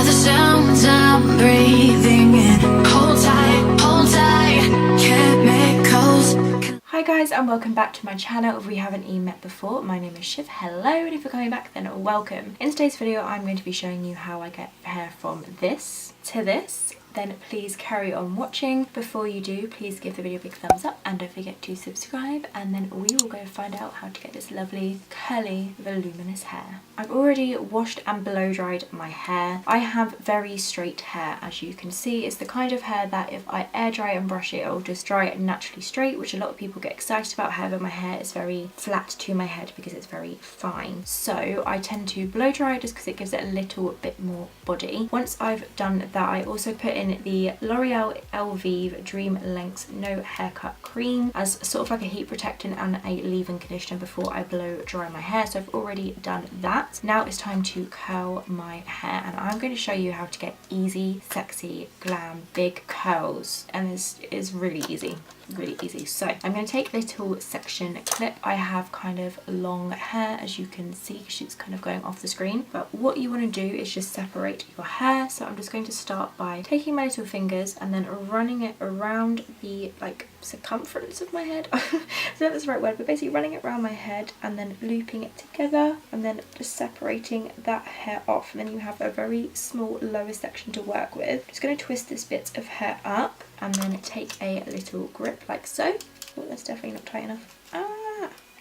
the sounds I'm breathing in. Hold tight, chemicals. Hi guys and welcome back to my channel. If we haven't even met before, my name is Shiv. Hello, and if you're coming back then welcome. In today's video I'm going to be showing you how I get hair from this to this. Then please carry on watching. Before you do, please give the video a big thumbs up and don't forget to subscribe, and then we will go find out how to get this lovely curly voluminous hair. I've already washed and blow dried my hair. I have very straight hair, as you can see. It's the kind of hair that if I air dry and brush it, it'll just dry it naturally straight, which a lot of people get excited about. However, my hair is very flat to my head because it's very fine. So I tend to blow dry it just because it gives it a little bit more body. Once I've done that, I also put in the L'Oreal Elvive Dream Lengths No Haircut Cream as sort of like a heat protectant and a leave-in conditioner before I blow dry my hair. So I've already done that. Now it's time to curl my hair, and I'm going to show you how to get easy, sexy, glam, big curls, and this is really easy. So I'm going to take a little section clip. I have kind of long hair, as you can see, because it's kind of going off the screen, but what you want to do is just separate your hair. So I'm just going to start by taking my little fingers and then running it around the circumference of my head. I don't know if that's the right word, but basically running it around my head and then looping it together and then just separating that hair off, and then you have a very small lower section to work with. Just going to twist this bit of hair up and then take a little grip like so. Oh, that's definitely not tight enough.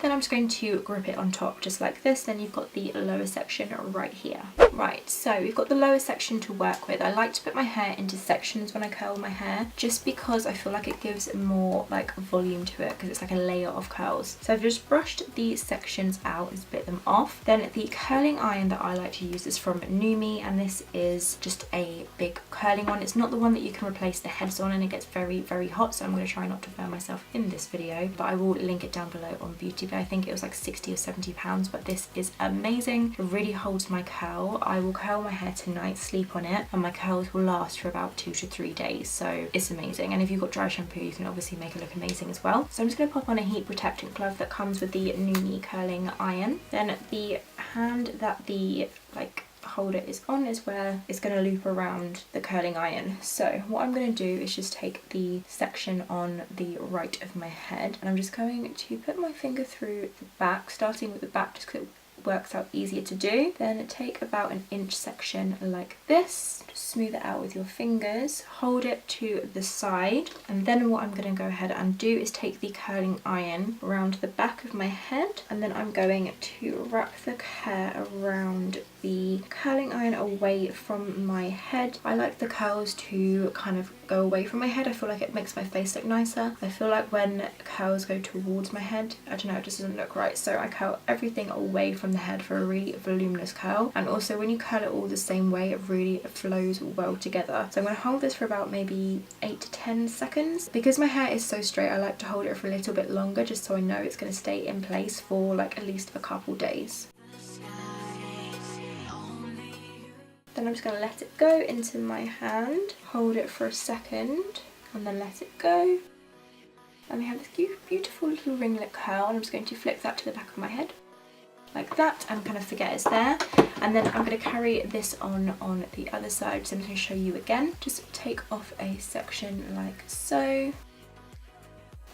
Then I'm just going to grip it on top just like this. Then you've got the lower section right here. Right, so we've got the lower section to work with. I like to put my hair into sections when I curl my hair, just because I feel like it gives more like volume to it, because it's like a layer of curls. So I've just brushed these sections out and split them off. Then the curling iron that I like to use is from Numi, and this is just a big curling one. It's not the one that you can replace the heads on, and it gets very, very hot, so I'm going to try not to burn myself in this video, but I will link it down below on Beauty. I think it was like 60 or 70 pounds, but this is amazing. It really holds my curl. I will curl my hair tonight, sleep on it, and my curls will last for about 2 to 3 days, so it's amazing. And if you've got dry shampoo, you can obviously make it look amazing as well. So I'm just going to pop on a heat protectant glove that comes with the Numi curling iron. Then the hand that the holder is on is where it's going to loop around the curling iron. So what I'm going to do is just take the section on the right of my head, and I'm just going to put my finger through the back, starting with the back just because it works out easier to do. Then take about an inch section like this, just smooth it out with your fingers, hold it to the side, and then what I'm going to go ahead and do is take the curling iron around the back of my head, and then I'm going to wrap the hair around the curling iron away from my head. I like the curls to kind of go away from my head. I feel like it makes my face look nicer. I feel like when curls go towards my head, I don't know, it just doesn't look right. So I curl everything away from the head for a really voluminous curl. And also when you curl it all the same way, it really flows well together. So I'm going to hold this for about maybe 8 to 10 seconds. Because my hair is so straight, I like to hold it for a little bit longer, just so I know it's going to stay in place for like at least a couple days. Then I'm just going to let it go into my hand, hold it for a second, and then let it go. And we have this beautiful little ringlet curl, and I'm just going to flip that to the back of my head, like that, and kind of forget it's there. And then I'm going to carry this on the other side, so I'm going to show you again. Just take off a section like so.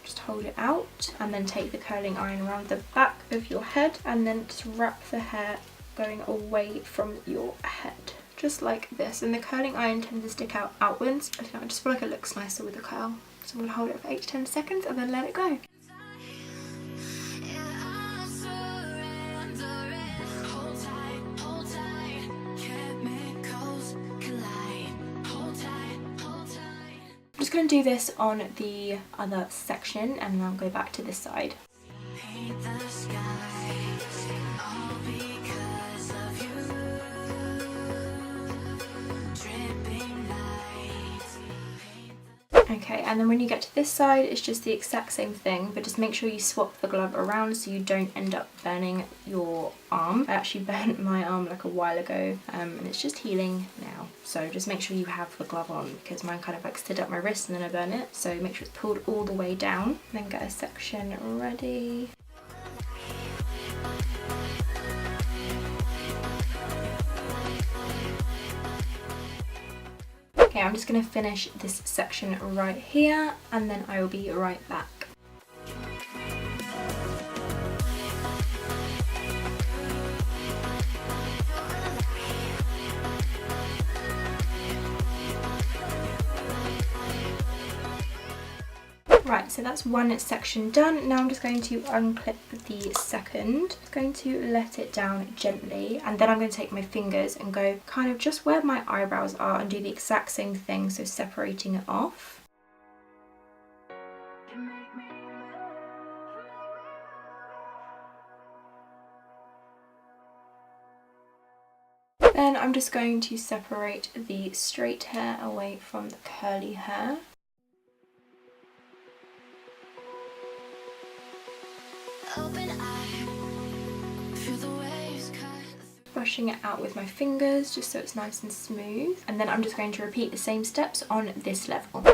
Just hold it out, and then take the curling iron around the back of your head, and then just wrap the hair going away from your head. Just like this, and the curling iron tends to stick out outwards. I don't know, I just feel like it looks nicer with the curl. So I'm going to hold it for 8 to 10 seconds and then let it go. I'm just going to do this on the other section, and then I'll go back to this side. Okay, and then when you get to this side, it's just the exact same thing, but just make sure you swap the glove around so you don't end up burning your arm. I actually burnt my arm like a while ago, and it's just healing now. So just make sure you have the glove on, because mine kind of like stood up my wrist and then I burnt it. So make sure it's pulled all the way down. Then get a section ready. Okay, I'm just going to finish this section right here and then I will be right back. Right, so that's one section done. Now I'm just going to unclip the second. I'm going to let it down gently and then I'm going to take my fingers and go kind of just where my eyebrows are and do the exact same thing, so separating it off. Then I'm just going to separate the straight hair away from the curly hair. Brushing it out with my fingers just so it's nice and smooth, and then I'm just going to repeat the same steps on this level.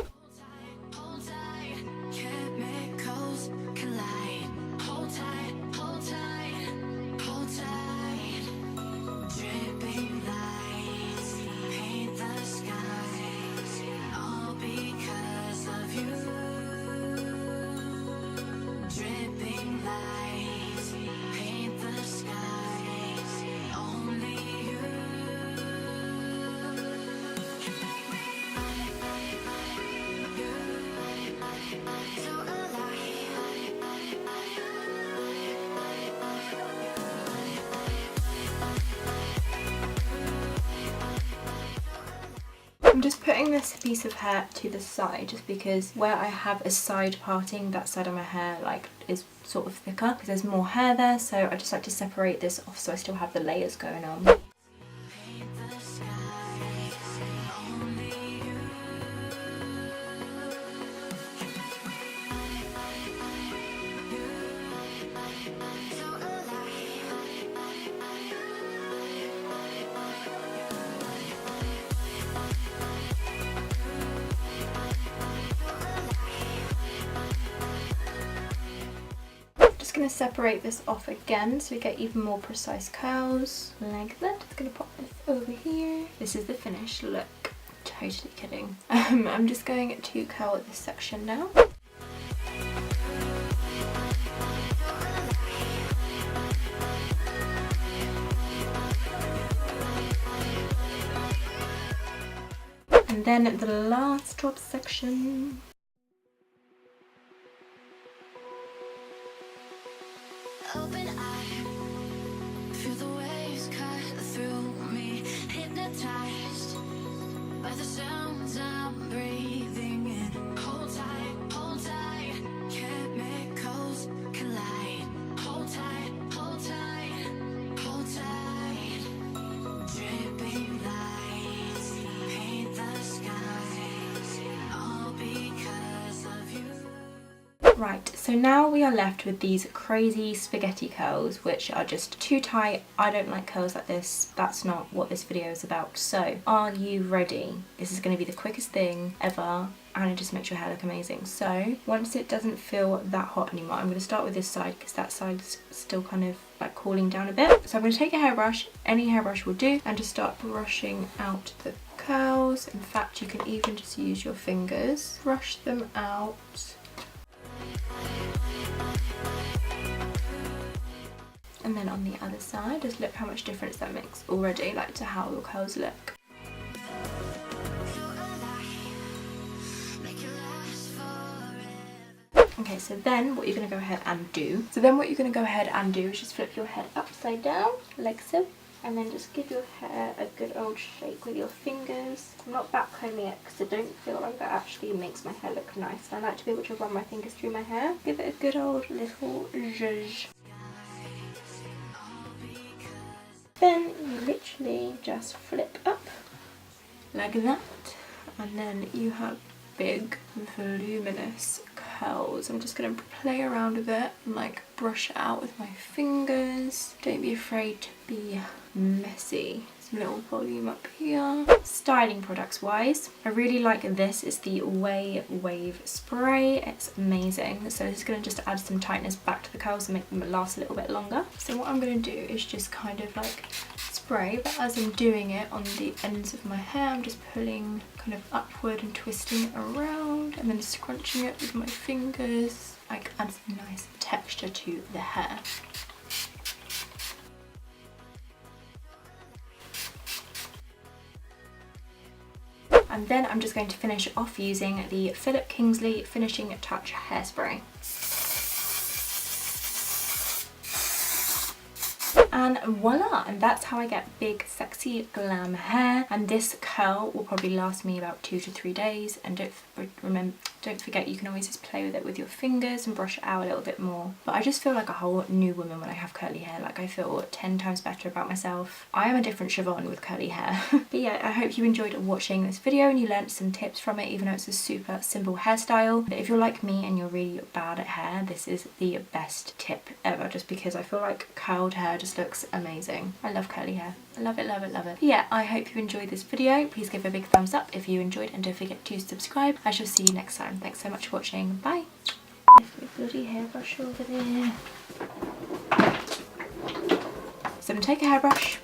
I'm just putting this piece of hair to the side just because where I have a side parting, that side of my hair like is sort of thicker because there's more hair there, so I just like to separate this off so I still have the layers going on. Going to separate this off again so we get even more precise curls like that. Just going to pop this over here. This is the finished look. Totally kidding. I'm just going to curl this section now. And then the last top section. Open eye, feel the waves cut through me, hypnotized by the sounds I'm breathing in. Hold tight, chemicals collide. Hold tight, hold tight, hold tight. Dripping lights paint the skies, all because of you. Right, so now we are left with these crazy spaghetti curls, which are just too tight. I don't like curls like this. That's not what this video is about. So, are you ready? This is going to be the quickest thing ever, and it just makes your hair look amazing. So, once it doesn't feel that hot anymore, I'm going to start with this side because that side's still kind of like cooling down a bit. So I'm going to take a hairbrush, any hairbrush will do, and just start brushing out the curls. In fact, you can even just use your fingers. Brush them out. And then on the other side, just look how much difference that makes already, like to how your curls look. Okay, so then what you're going to go ahead and do, is just flip your head upside down, like so, and then just give your hair a good old shake with your fingers. I'm not backcombing it because I don't feel like that actually makes my hair look nice. I like to be able to run my fingers through my hair. Give it a good old little zhuzh. Then you literally just flip up like that, and then you have big voluminous curls. I'm just going to play around with it and like brush it out with my fingers. Don't be afraid to be messy. Some little volume up here. Styling products wise, I really like this. It's the Wave spray. It's amazing. So this is going to just add some tightness back to the curls and make them last a little bit longer. So what I'm going to do is just kind of like spray, but as I'm doing it on the ends of my hair, I'm just pulling kind of upward and twisting it around and then scrunching it with my fingers. Like, adds a nice texture to the hair. And then I'm just going to finish off using the Philip Kingsley Finishing Touch Hairspray. And voila, and that's how I get big, sexy, glam hair. And this curl will probably last me about 2 to 3 days. And don't forget, you can always just play with it with your fingers and brush it out a little bit more. But I just feel like a whole new woman when I have curly hair. Like, I feel 10 times better about myself. I am a different Siobhan with curly hair. But yeah, I hope you enjoyed watching this video and you learned some tips from it, even though it's a super simple hairstyle. But if you're like me and you're really bad at hair, this is the best tip ever, just because I feel like curled hair just looks amazing. I love curly hair. I love it, love it, love it. But yeah, I hope you enjoyed this video. Please give a big thumbs up if you enjoyed, and don't forget to subscribe. I shall see you next time. Thanks so much for watching. Bye. Lift my bloody hairbrush over there. So I'm gonna take a hairbrush